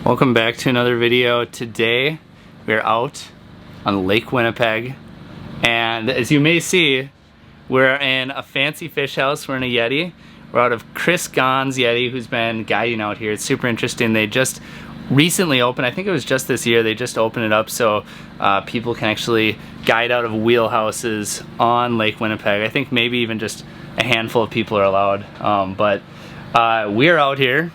Welcome back to another video. Today we're out on Lake Winnipeg, and as you may see, we're in a fancy fish house. We're in a Yetti. We're out of Chris Gahn's Yetti, who's been guiding out here. It's super interesting. They just recently opened, I think it was just this year, they just opened it up so people can actually guide out of Wheelhouses on Lake Winnipeg. I think maybe even just a handful of people are allowed, but we're out here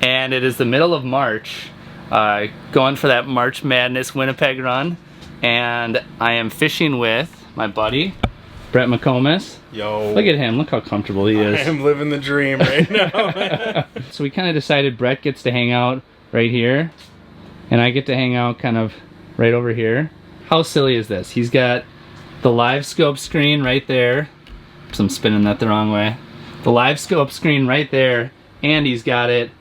and it is the middle of March, going for that March Madness Winnipeg run, and I am fishing with my buddy Brett McComas. Yo. Look at him, look how comfortable he is. I am living the dream right now. So we kind of decided Brett gets to hang out right here, and I get to hang out kind of right over here. How silly is this? He's got the Livescope screen right there. Oops, I'm spinning that the wrong way. The Livescope screen right there, and he's got it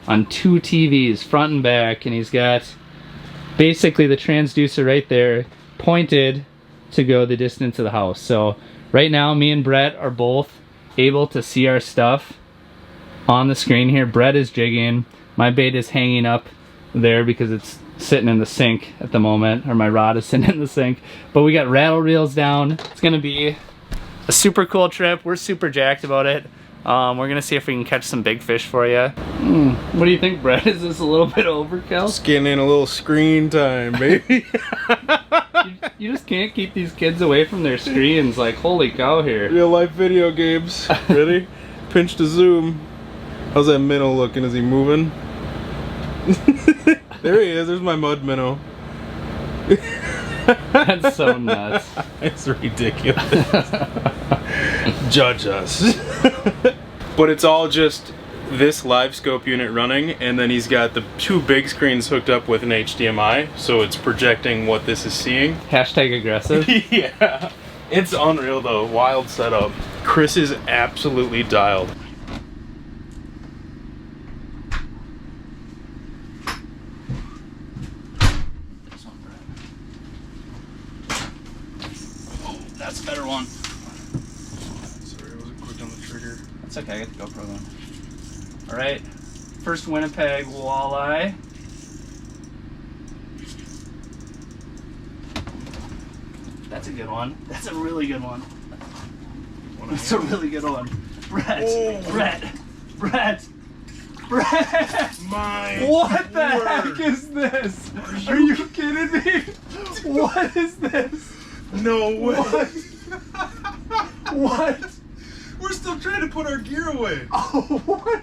on two TVs, front and back, and he's got basically the transducer right there pointed to go the distance of the house. So right now me and Brett are both able to see our stuff on the screen here. Brett is jigging. My bait is hanging up there because it's sitting in the sink at the moment, or my rod is sitting in the sink. But we got rattle reels down. It's gonna be a super cool trip. We're super jacked about it. We're gonna see if we can catch some big fish for you. What do you think, Brett? Is this a little bit overkill? Just getting in a little screen time, baby. You just can't keep these kids away from their screens. Like, holy cow here. Real life video games. Ready? Pinch to zoom. How's that minnow looking? Is he moving? There he is. There's my mud minnow. That's so nuts. It's ridiculous. Judge us. But it's all just this Livescope unit running, and then he's got the two big screens hooked up with an HDMI, so it's projecting what this is seeing. Hashtag aggressive. Yeah. It's unreal though. Wild setup. Chris is absolutely dialed. That's a better one. Sorry, I wasn't quick on the trigger. That's okay, I got the GoPro then. Alright, first Winnipeg walleye. That's a good one. That's a really good one. That's a really good one. Brett, oh. Brett. My What the word. heck is this? Are you kidding me? What is this? No way. What? We're still trying to put our gear away. Oh, what?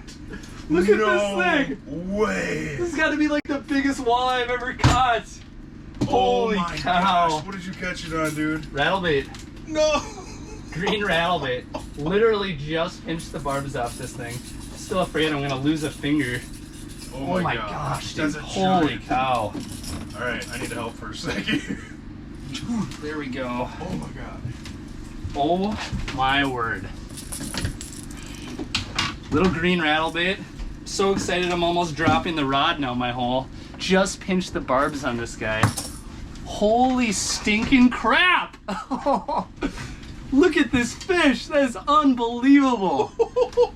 Look at this thing. No way. This has got to be like the biggest walleye I've ever caught. Holy oh my cow. Gosh. What did you catch it on, dude? Rattlebait. No. Green rattlebait. Literally just pinched the barbs off this thing. Still afraid I'm going to lose a finger. Oh my gosh, dude. that's a Holy giant. cow. Alright, I need help for a second. There we go. Oh my god. Oh my word. Little green rattlebait. So excited I'm almost dropping the rod now, my hole. Just pinched the barbs on this guy. Holy stinking crap! Look at this fish. That is unbelievable.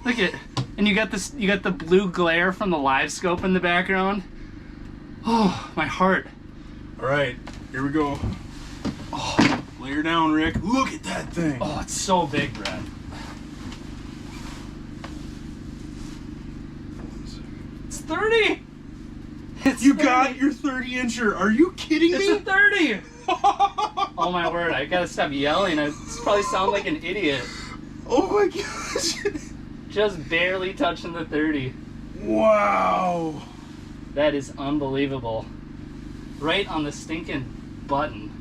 Look at, and you got this, you got the blue glare from the Livescope in the background. Oh, my heart. Alright, here we go. Oh, lay her down, Rick. Look at that thing. Oh, it's so big, Brad. It's 30. It's You 30. got your 30-incher. Are you kidding me? It's a 30. Oh my word, I gotta stop yelling. I probably sound like an idiot. Oh my gosh. Just barely touching the 30. Wow. That is unbelievable. Right on the stinking button.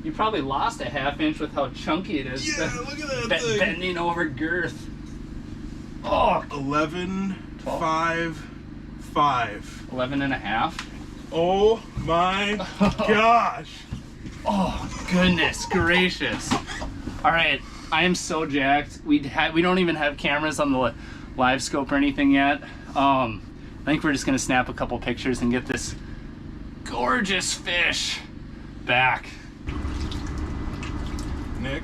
You probably lost a half inch with how chunky it is. Yeah, look at that thing. Bending over girth. Oh, 11, 12. 5, 5. 11 and a half. Oh my gosh. Oh, goodness gracious. All right, I am so jacked. We don't even have cameras on the Livescope or anything yet. I think we're just gonna snap a couple pictures and get this gorgeous fish back. Nick?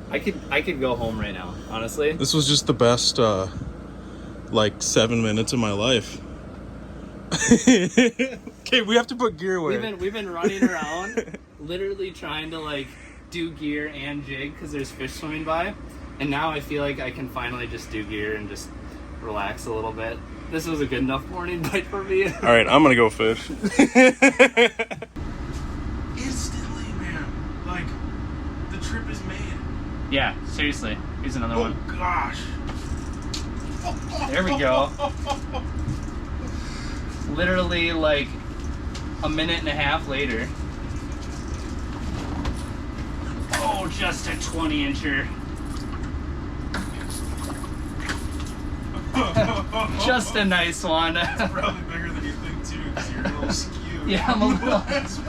I could go home right now, honestly. This was just the best like 7 minutes of my life. Okay, we have to put gear away. We've been running around, literally trying to like do gear and jig because there's fish swimming by, and now I feel like I can finally just do gear and just relax a little bit. This was a good enough morning bite for me. All right, I'm gonna go fish. Instantly, man. Like, the trip is made. Yeah, seriously. Here's another one. Oh gosh. There we go. Literally like a minute and a half later. Oh, just a 20-incher. Just a nice one. It's probably bigger than you think too, because you're a little skewed. Yeah,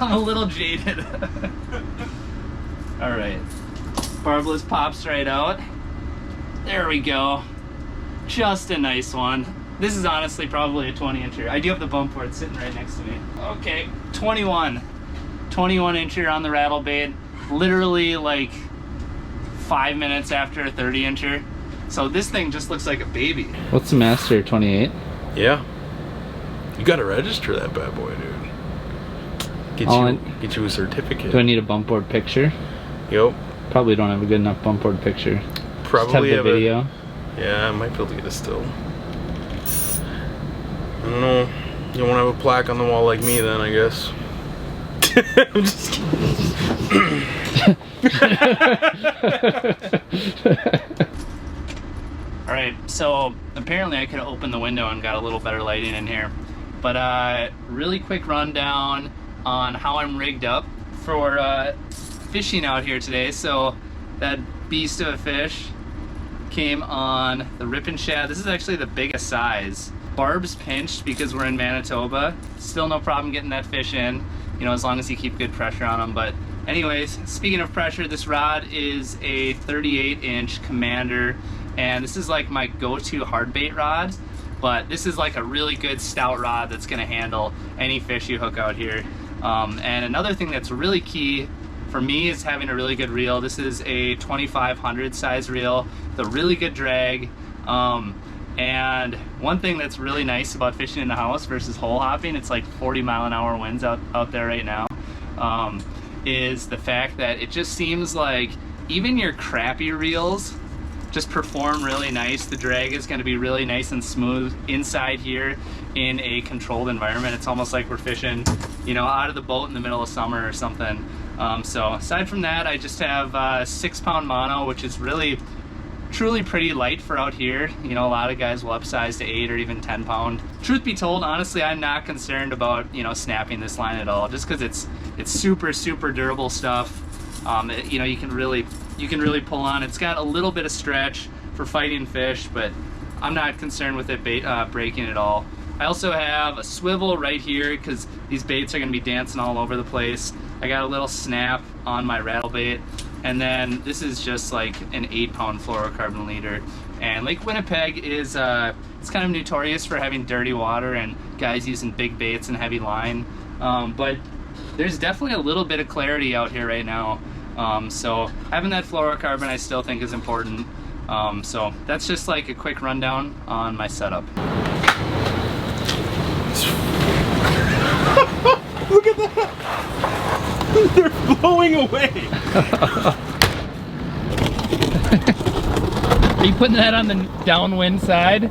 I'm a little jaded. All right, barbless pops right out. There we go. Just a nice one. This is honestly probably a 20-incher. I do have the bump board sitting right next to me. Okay, 21-incher on the rattle bait. Literally like 5 minutes after a 30-incher. So this thing just looks like a baby. What's the master, 28? Yeah. You gotta register that bad boy, dude. Get you a certificate. Do I need a bump board picture? Yep. Probably don't have a good enough bump board picture. Probably have the video. Yeah, I might be able to get a still. I don't know. You won't have a plaque on the wall like me then, I guess. I'm just kidding. Alright, so apparently I could have opened the window and got a little better lighting in here. But really quick rundown on how I'm rigged up for fishing out here today. So that beast of a fish came on the Rip and Shad. This is actually the biggest size. Barb's pinched because we're in Manitoba. Still no problem getting that fish in, you know, as long as you keep good pressure on them. But anyways, speaking of pressure, this rod is a 38-inch Commander, and this is like my go-to hard bait rod. But this is like a really good stout rod that's gonna handle any fish you hook out here. And another thing that's really key for me is having a really good reel. This is a 2500 size reel, with a really good drag. And one thing that's really nice about fishing in the house versus hole hopping, it's like 40-mile-an-hour winds out there right now, is the fact that it just seems like even your crappy reels just perform really nice. The drag is going to be really nice and smooth inside here in a controlled environment. It's almost like we're fishing, you know, out of the boat in the middle of summer or something. So aside from that, I just have 6-pound mono, which is really truly pretty light for out here. You know, a lot of guys will upsize to 8 or even 10-pound. Truth be told, honestly, I'm not concerned about, you know, snapping this line at all, just because it's super durable stuff. You know, you can really pull on. It's got a little bit of stretch for fighting fish, but I'm not concerned with it breaking at all. I also have a swivel right here because these baits are going to be dancing all over the place. I got a little snap on my rattle bait, and then this is just like an 8-pound fluorocarbon leader. And Lake Winnipeg is it's kind of notorious for having dirty water and guys using big baits and heavy line, but there's definitely a little bit of clarity out here right now. So having that fluorocarbon I still think is important. So that's just like a quick rundown on my setup. Look at that! They're blowing away! Are you putting that on the downwind side?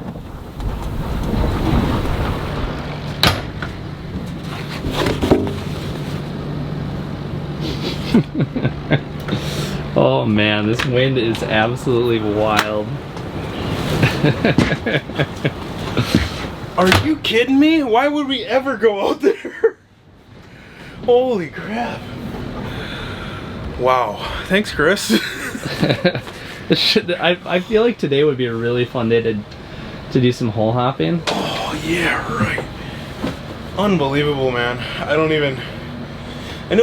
Oh man, this wind is absolutely wild. Are you kidding me? Why would we ever go out there? Holy crap. Wow. Thanks, Chris. I feel like today would be a really fun day to do some hole hopping. Oh yeah, right. Unbelievable, man. I know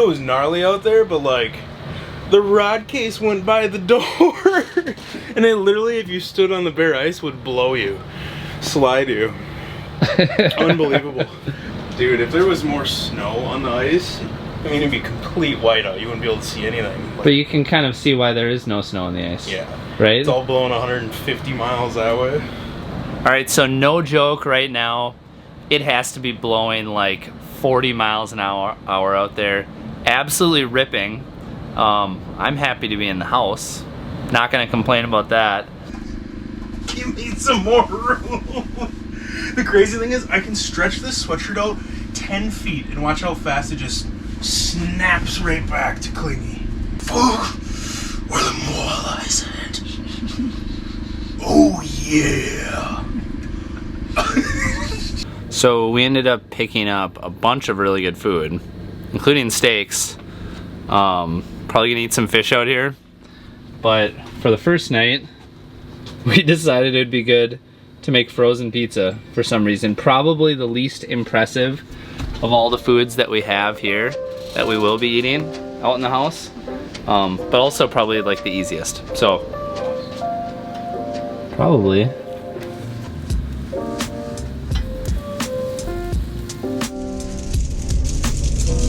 it was gnarly out there, but like the rod case went by the door and it literally, if you stood on the bare ice, would blow you, slide you. Unbelievable. Dude, if there was more snow on the ice, I mean, it'd be complete whiteout. You wouldn't be able to see anything. But you can kind of see why there is no snow on the ice. Yeah. Right? It's all blowing 150 miles that way. Alright, so no joke right now. it has to be blowing like 40 miles an hour out there. Absolutely ripping. I'm happy to be in the house. Not gonna complain about that. Give me some more room. The crazy thing is I can stretch this sweatshirt out 10 feet and watch how fast it just snaps right back to clingy. Oh, where the walleyes at? Oh yeah. So we ended up picking up a bunch of really good food, including steaks. Probably gonna eat some fish out here. But for the first night, we decided it'd be good to make frozen pizza for some reason. Probably the least impressive of all the foods that we have here that we will be eating out in the house. But also probably like the easiest. So, probably.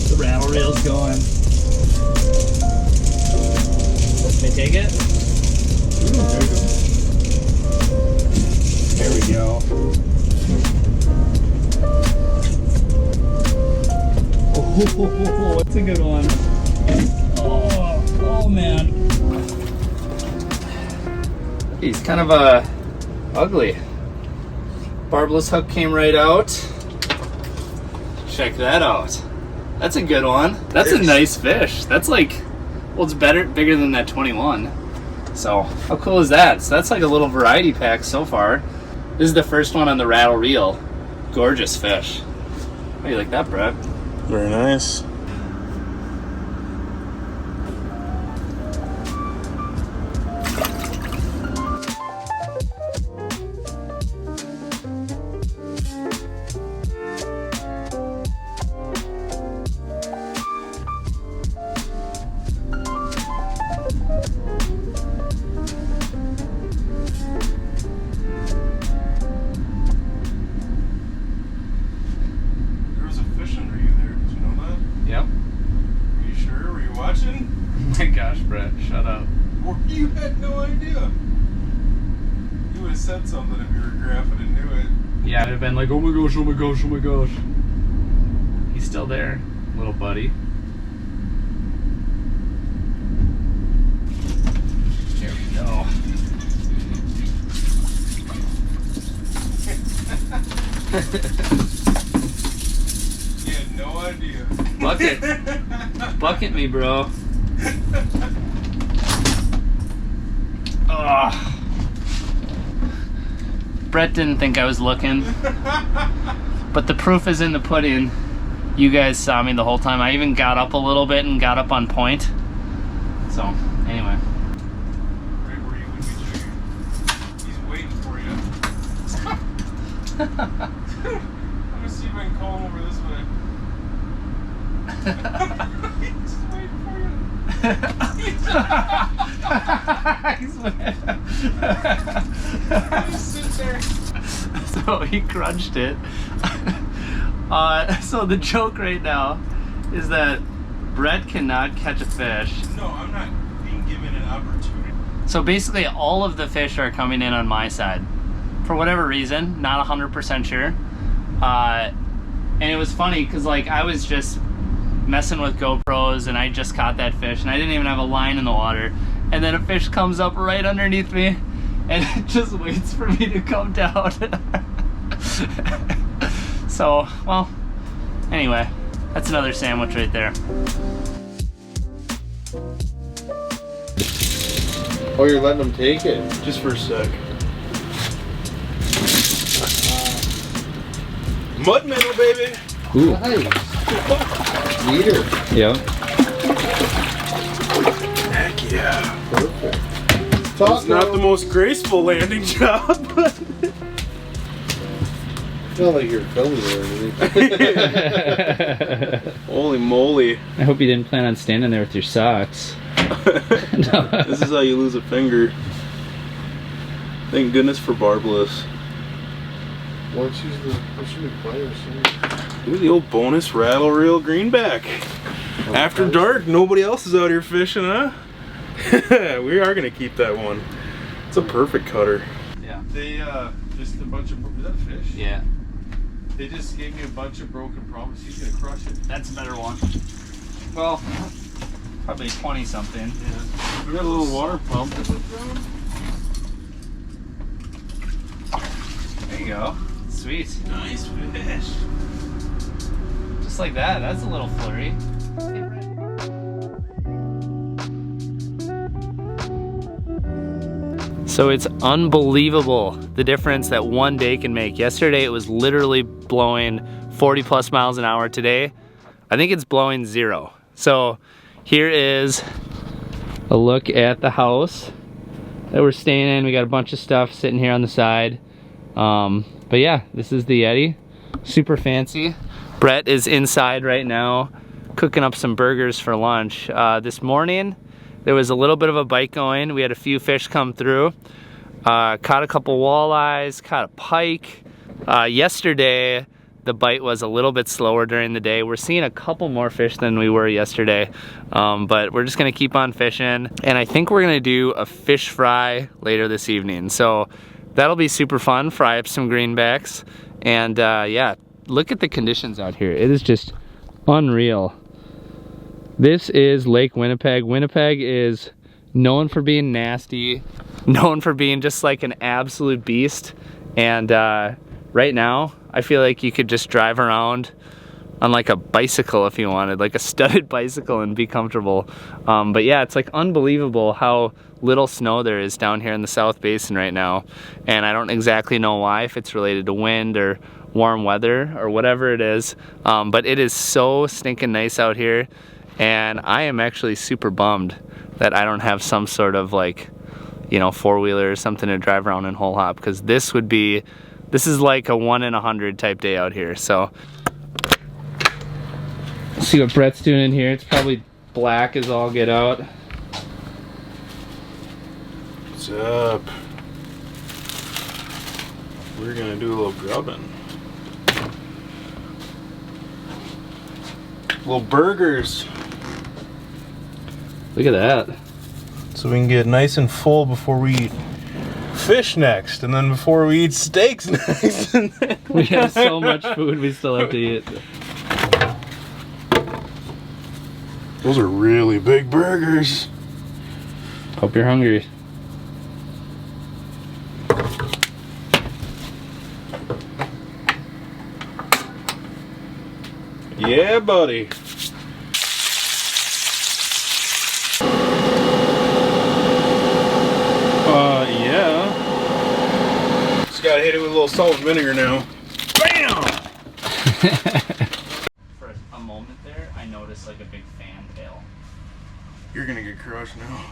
The rattle reel's going. Can I take it? There we go. Oh, that's a good one. Oh man. He's kind of ugly. Barbless hook came right out. Check that out. That's a good one. That's a nice fish. That's like, well, it's bigger than that 21. So how cool is that? So that's like a little variety pack so far. This is the first one on the rattle reel. Gorgeous fish. How do you like that, Brett? Very nice. Shut up. You had no idea. You would have said something if you were graphing and knew it. Yeah, I'd have been like, oh my gosh, oh my gosh, oh my gosh. He's still there, little buddy. There we go. You had no idea. Bucket. Bucket me, bro. Oh. Brett didn't think I was looking, but the proof is in the pudding. You guys saw me the whole time. I even got up a little bit and got up on point. So, anyway. Right where you would be shooting. He's waiting for you. I'm gonna see if I can call him over this way. He's just waiting for you. Just sit there. So he crunched it. So the joke right now is that Brett cannot catch a fish. No, I'm not being given an opportunity. So basically all of the fish are coming in on my side. For whatever reason, not 100% sure. And it was funny because like I was just messing with GoPros and I just caught that fish and I didn't even have a line in the water. And then a fish comes up right underneath me and it just waits for me to come down. So, well, anyway, that's another sandwich right there. Oh, you're letting them take it? Just for a sec. Mud minnow, baby. Ooh. Nice. Leader. Yep. Heck yeah. Perfect. It's not the most graceful landing job, but It's not like you're filming or anything. holy moly. I hope you didn't plan on standing there with your socks. This is how you lose a finger. Thank goodness for barbless. Why don't you use the pliers? Look at the old bonus rattle reel greenback. After dark, nobody else is out here fishing, huh? We are gonna keep that one. It's a perfect cutter. Yeah. They just a bunch of, is that a fish? Yeah. They just gave me a bunch of broken promises. He's gonna crush it. That's a better one. Well, probably 20 something. Yeah. We got a little water pump. There you go. Sweet. Nice fish. Just like that. That's a little flurry. So it's unbelievable the difference that one day can make. Yesterday it was literally blowing 40 plus miles an hour. Today, I think it's blowing 0. So here is a look at the house that we're staying in. We got a bunch of stuff sitting here on the side. But yeah, this is the Yetti. Super fancy. Brett is inside right now cooking up some burgers for lunch. This morning, there was a little bit of a bite going. We had a few fish come through. Caught a couple walleyes, caught a pike. Yesterday, the bite was a little bit slower during the day. We're seeing a couple more fish than we were yesterday, but we're just gonna keep on fishing. And I think we're gonna do a fish fry later this evening. So that'll be super fun, fry up some greenbacks. And yeah, look at the conditions out here. It is just unreal. This is Lake Winnipeg. Winnipeg is known for being nasty, known for being just like an absolute beast. And right now, I feel like you could just drive around on like a bicycle if you wanted, like a studded bicycle, and be comfortable. But yeah, it's like unbelievable how little snow there is down here in the South Basin right now. And I don't exactly know why, if it's related to wind or warm weather or whatever it is. But it is so stinking nice out here. And I am actually super bummed that I don't have some sort of like, you know, four-wheeler or something to drive around and hole hop, because this is like a 1 in 100 type day out here. So let's see what Brett's doing in here. It's probably black as all get out. What's up? We're gonna do a little grubbing. Little burgers. Look at that. So we can get nice and full before we eat fish next, and then before we eat steaks next. We have so much food we still have to eat. Those are really big burgers. Hope you're hungry. Yeah, buddy. Yeah. Just gotta hit it with a little salt and vinegar now. Bam! For a moment there, I noticed like a big fan tail. You're gonna get crushed now.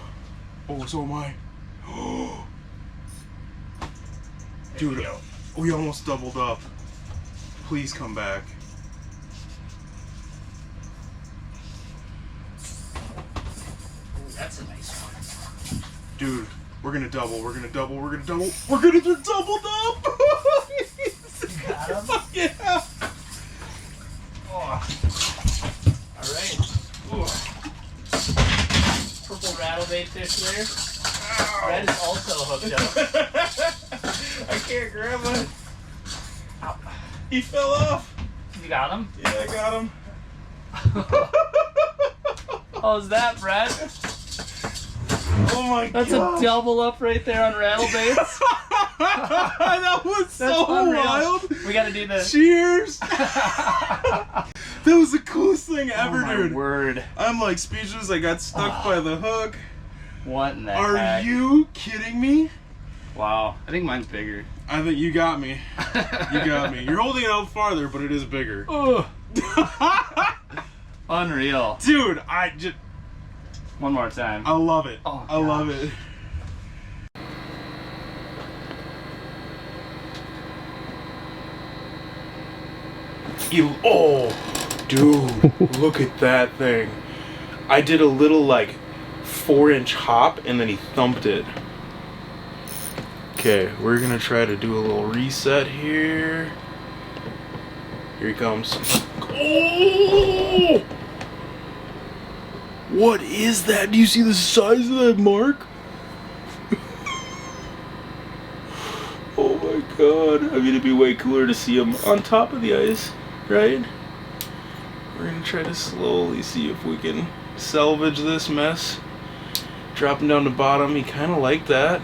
Oh, so am I. Dude, we almost doubled up. Please come back. That's a nice one. Dude, we're gonna double, we're gonna double, we're gonna double, we're gonna do doubled up! You got him? Yeah! Oh. Alright. Purple rattlebait fish there. Red is also hooked up. I can't grab it. Ow. He fell off. You got him? Yeah, I got him. How's that, Brett? Oh my god. That's a double up right there on rattlebaits. That was That's so unreal. wild. We gotta do this. Cheers. That was the coolest thing ever, Oh my dude. word. I'm like speechless. I got stuck by the hook. What in the Are heck? you kidding me? Wow. I think mine's bigger. I think you got me. You got me. You're holding it out farther, but it is bigger. Ugh. Unreal. Dude, I just... One more time. I love it. Oh, I love it. Oh, dude, look at that thing. I did a little like 4-inch hop and then he thumped it. Okay, we're gonna try to do a little reset here. Here he comes. Oh! What is that? Do you see the size of that mark? Oh my god. I mean, it'd be way cooler to see him on top of the ice, right? We're gonna try to slowly see if we can salvage this mess. Drop him down to bottom. He kind of liked that.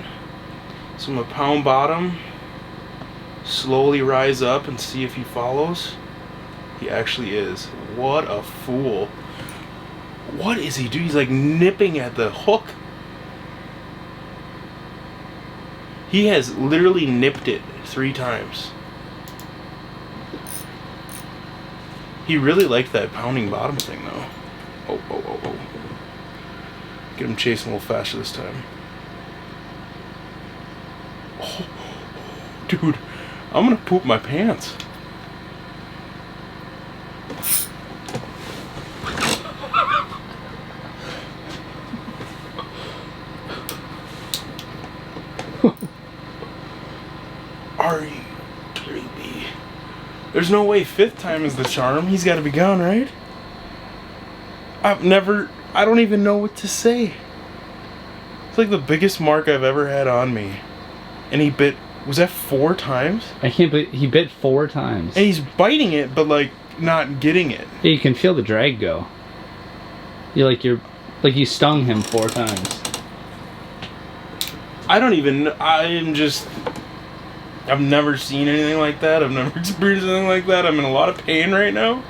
So I'm gonna pound bottom. Slowly rise up and see if he follows. He actually is. What a fool. What is he doing? He's like nipping at the hook. He has literally nipped it 3 times. He really liked that pounding bottom thing though. Oh. Get him chasing a little faster this time. Oh, dude, I'm gonna poop my pants. Are you creepy? There's no way 5th time is the charm. He's gotta be gone, right? I don't even know what to say. It's like the biggest mark I've ever had on me. And he bit, was that 4 times? I can't believe he bit 4 times. And he's biting it, but like not getting it. Yeah, you can feel the drag go. You're like you stung him 4 times. I've never seen anything like that. I've never experienced anything like that. I'm in a lot of pain right now.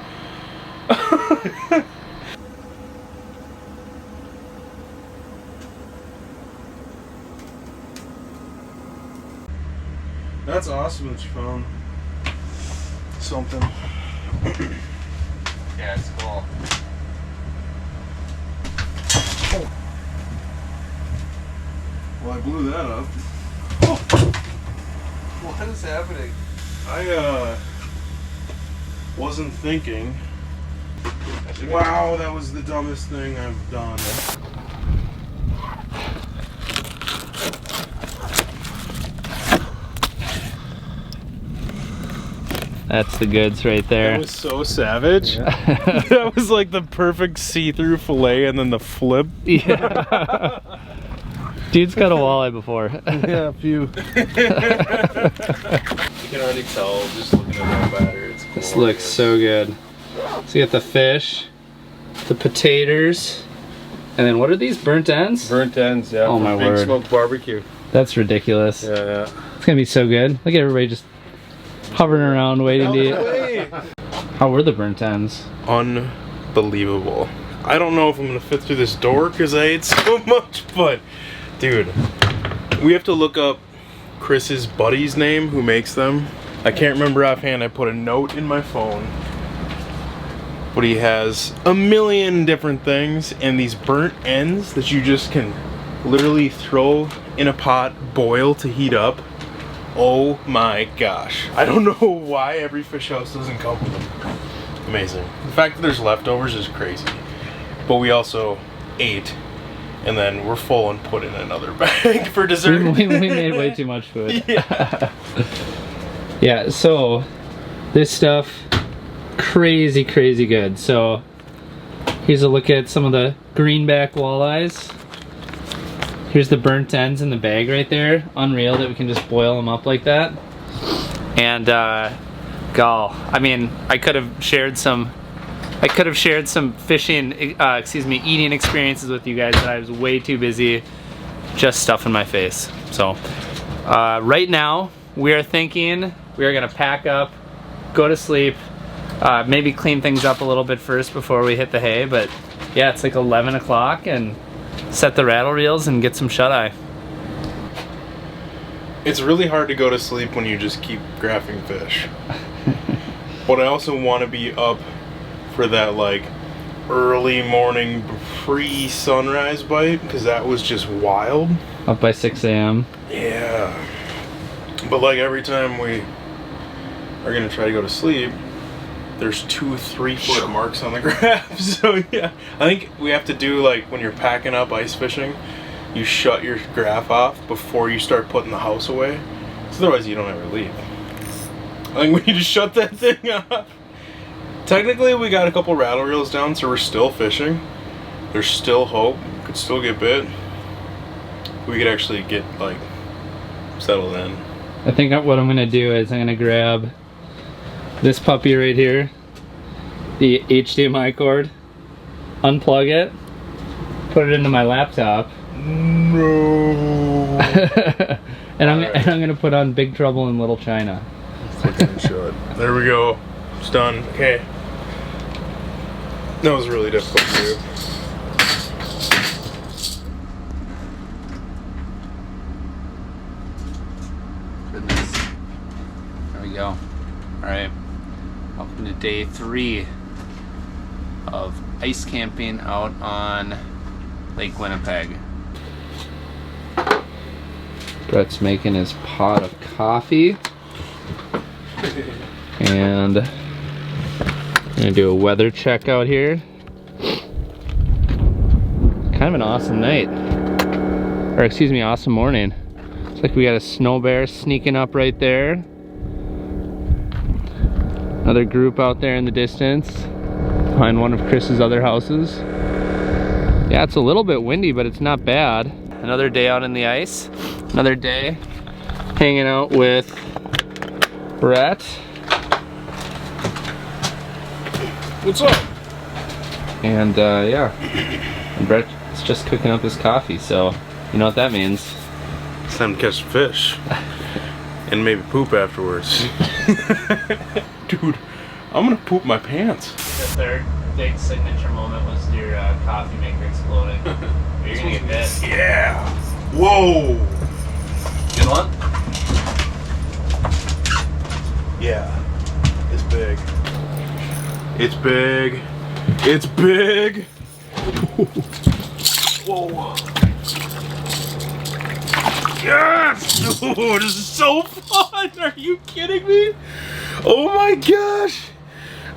That's awesome that you found something. Yeah, it's cool. Oh. Well, I blew that up. What is happening? I wasn't thinking. Wow, that was the dumbest thing I've done. That's the goods right there. That was so savage. Yeah. That was like the perfect see-through fillet and then the flip. Yeah. Dude's got a walleye before. Yeah, a few. You can already tell just looking at that batter. It's cool. This looks so good. So you got the fish, the potatoes, and then what are these, burnt ends? Burnt ends, yeah. Oh my big word. smoked barbecue. That's ridiculous. Yeah. It's gonna be so good. Look at everybody just hovering around waiting to eat. How were the burnt ends? Unbelievable. I don't know if I'm gonna fit through this door because I ate so much, but dude, we have to look up Chris's buddy's name who makes them. I can't remember offhand. I put a note in my phone, but he has a million different things, and these burnt ends that you just can literally throw in a pot, boil to heat up. Oh my gosh. I don't know why every fish house doesn't come with them. Amazing. The fact that there's leftovers is crazy. But we also ate, and then we're full and put in another bag for dessert. We made way too much food. Yeah. Yeah, so this stuff, crazy good. So here's a look at some of the greenback walleyes. Here's the burnt ends in the bag right there. Unreal that we can just boil them up like that. And gall, I mean, I could have shared some fishing, eating experiences with you guys, but I was way too busy just stuffing my face. So right now we are thinking we are gonna pack up, go to sleep, maybe clean things up a little bit first before we hit the hay. But yeah, it's like 11 o'clock and set the rattle reels and get some shut-eye. It's really hard to go to sleep when you just keep graphing fish. But I also want to be up for that like early morning pre-sunrise bite, because that was just wild. Up by 6 a.m. Yeah. But like every time we are gonna try to go to sleep, there's 2-3 foot marks on the graph. So yeah, I think we have to do like when you're packing up ice fishing, you shut your graph off before you start putting the house away. So otherwise you don't ever leave. I think we need to shut that thing off. Technically we got a couple rattle reels down, so we're still fishing. There's still hope. Could still get bit. We could actually get like settled in. I think what I'm gonna do is I'm gonna grab this puppy right here, the HDMI cord, unplug it, put it into my laptop. No. and I'm gonna put on Big Trouble in Little China. Fucking should. There we go. It's done. Okay. That was really difficult to do. Goodness. There we go. Alright. Welcome to day 3 of ice camping out on Lake Winnipeg. Brett's making his pot of coffee. And I'm gonna do a weather check out here. Kind of an awesome night. Or excuse me, awesome morning. Looks like we got a snow bear sneaking up right there. Another group out there in the distance behind one of Chris's other houses. Yeah, it's a little bit windy, but it's not bad. Another day out in the ice. Another day hanging out with Brett. What's up? And yeah, and Brett is just cooking up his coffee, so you know what that means. It's time to catch some fish. And maybe poop afterwards. Dude, I'm gonna poop my pants. The third big signature moment was your coffee maker exploding. You're gonna get this. Yeah. Whoa. Good one? Yeah. It's big. It's big. It's big. Whoa. Yes! Dude, this is so fun! Are you kidding me? Oh my gosh!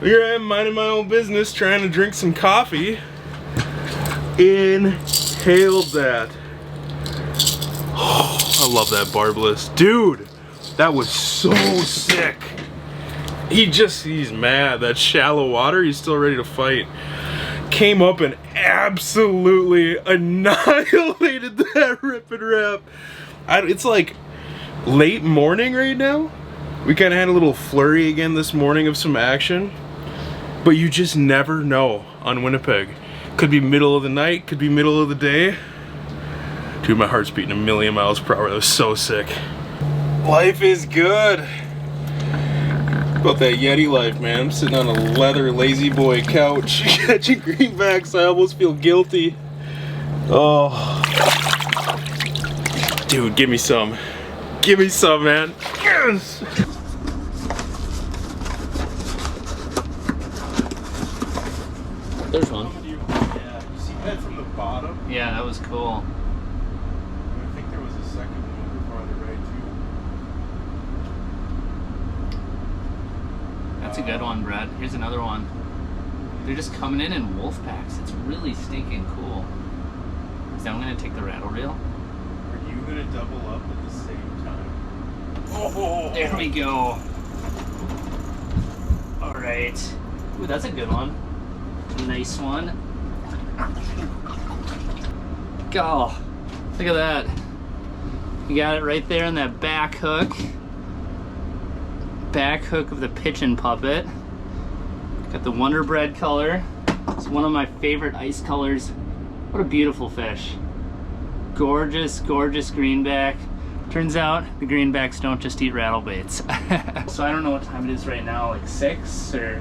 Here I am minding my own business, trying to drink some coffee. Inhaled that. Oh, I love that barbless. Dude, that was so sick. He's mad. That shallow water, he's still ready to fight. Came up and absolutely annihilated that rip and wrap. It's like late morning right now. We kind of had a little flurry again this morning of some action. But you just never know on Winnipeg. Could be middle of the night, could be middle of the day. Dude, my heart's beating 1,000,000 miles per hour. That was so sick. Life is good. About that Yetti life, man. I'm sitting on a leather lazy boy couch catching greenbacks. I almost feel guilty. Oh. Dude, give me some. Give me some, man. Yes! There's one. Yeah, you see that from the bottom? Yeah, that was cool. I think there was a second one over on the right too. That's a good one, Brett. Here's another one. They're just coming in wolf packs. It's really stinking cool. So I'm gonna take the rattle reel. Are you gonna double up at the same time? Oh! There we go. All right. Ooh, that's a good one. Nice one. Go. Look at that. You got it right there on that back hook. Back hook of the pigeon puppet. Got the Wonder Bread color. It's one of my favorite ice colors. What a beautiful fish. Gorgeous, gorgeous greenback. Turns out the greenbacks don't just eat rattle baits. So I don't know what time it is right now, like 6 or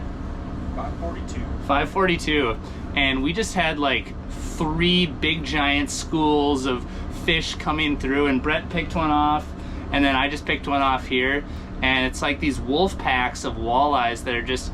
5:42. 5:42, and we just had like 3 big giant schools of fish coming through, and Brett picked one off, and then I just picked one off here, and it's like these wolf packs of walleyes that are just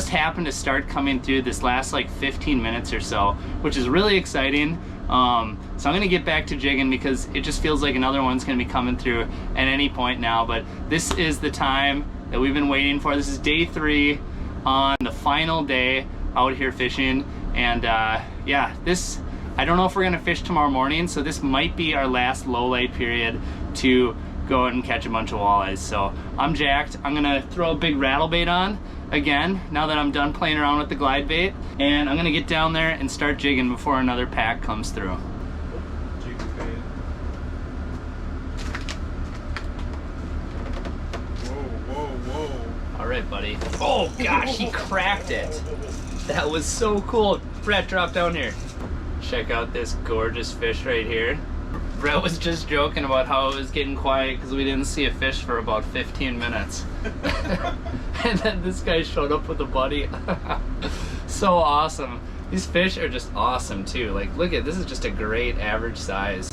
happened to start coming through this last like 15 minutes or so, which is really exciting. So I'm gonna get back to jigging because it just feels like another one's gonna be coming through at any point now, but this is the time that we've been waiting for. This is day 3 on the final day out here fishing, and yeah, this, I don't know if we're gonna fish tomorrow morning, so this might be our last low light period to go out and catch a bunch of walleyes. So I'm jacked. I'm gonna throw a big rattle bait on again now that I'm done playing around with the glide bait, and I'm gonna get down there and start jigging before another pack comes through. Oh gosh, he cracked it. That was so cool. Brett, drop down here. Check out this gorgeous fish right here. Brett was just joking about how it was getting quiet because we didn't see a fish for about 15 minutes. And then this guy showed up with a buddy. So awesome. These fish are just awesome too. Like, look at this, is just a great average size.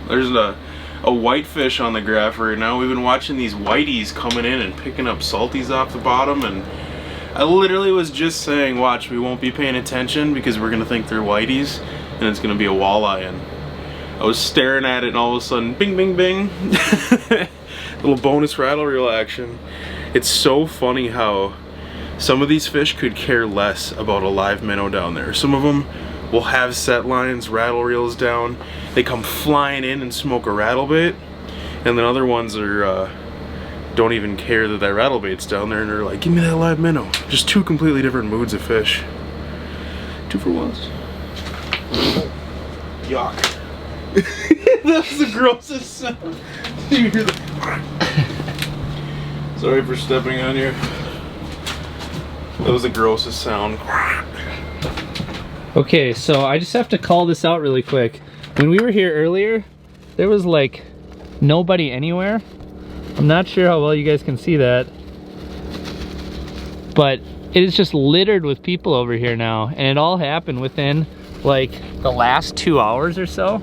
There's a whitefish on the graph right now. We've been watching these whiteys coming in and picking up salties off the bottom, and I literally was just saying, watch, we won't be paying attention because we're gonna think they're whiteys and it's gonna be a walleye. And I was staring at it and all of a sudden, bing, bing, bing. Little bonus rattle reel action. It's so funny how some of these fish could care less about a live minnow down there. Some of them will have set lines, rattle reels down. They come flying in and smoke a rattle bait, and then other ones are don't even care that rattle bait's down there, and they're like, give me that live minnow. Just two completely different moods of fish. 2 for 1s. Yuck. That was the grossest sound. You hear the... Sorry for stepping on you. That was the grossest sound. Okay, so I just have to call this out really quick. When we were here earlier, there was like nobody anywhere. I'm not sure how well you guys can see that, but it is just littered with people over here now, and it all happened within like the last 2 hours or so.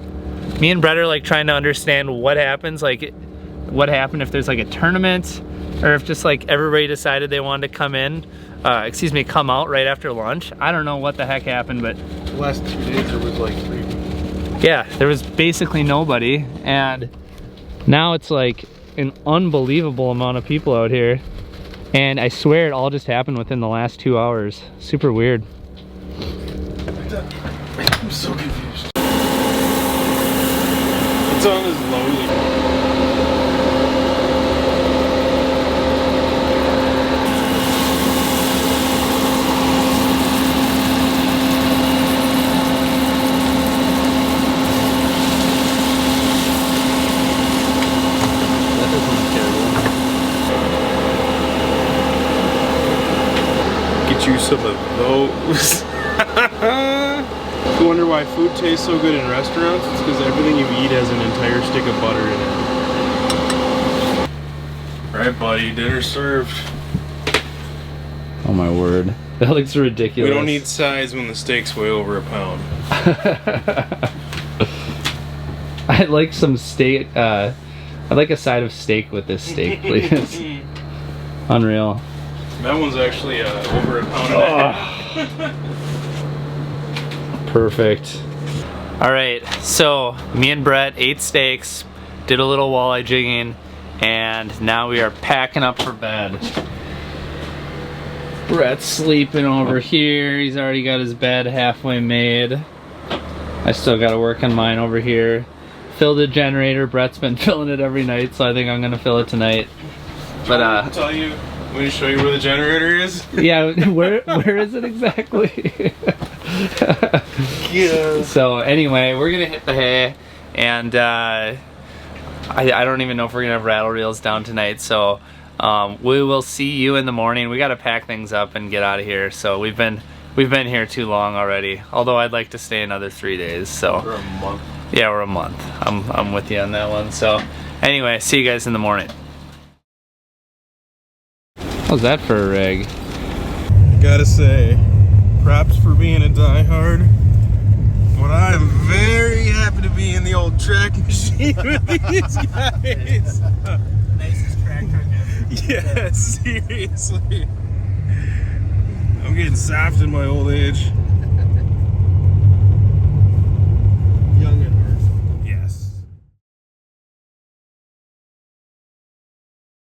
Me and Brett are like trying to understand what happens, like what happened if there's like a tournament, or if just like everybody decided they wanted to come in, come out right after lunch. I don't know what the heck happened, but The last 2 days there was like 3 people. yeah, there was basically nobody, and now it's like an unbelievable amount of people out here, and I swear it all just happened within the last 2 hours. Super weird. I'm so confused. It's on this lonely. Get you some of those. You wonder why food tastes so good in restaurants? It's because everything you eat has an entire stick of butter in it. Alright, buddy, dinner served. Oh my word. That looks ridiculous. We don't need size when the steak's way over a pound. I'd like some steak, I'd like a side of steak with this steak, please. Unreal. That one's actually over a pound and a half. Perfect. All right, so me and Brett ate steaks, did a little walleye jigging, and now we are packing up for bed. Brett's sleeping over here. He's already got his bed halfway made. I still got to work on mine over here. Fill the generator. Brett's been filling it every night, so I think I'm gonna fill it tonight. But I'll tell you, I'm gonna show you where the generator is. yeah, where is it exactly? Yeah. So anyway, we're gonna hit the hay, and I don't even know if we're gonna have rattle reels down tonight. So we will see you in the morning. We gotta pack things up and get out of here. So we've been here too long already. Although I'd like to stay another 3 days. So For a month. yeah, we're a month. I'm with you on that one. So anyway, see you guys in the morning. How's that for a rig? Gotta say, props for being a diehard. But I am very happy to be in the old track machine with these guys. Nicest track truck ever. Yeah, seriously. I'm getting soft in my old age.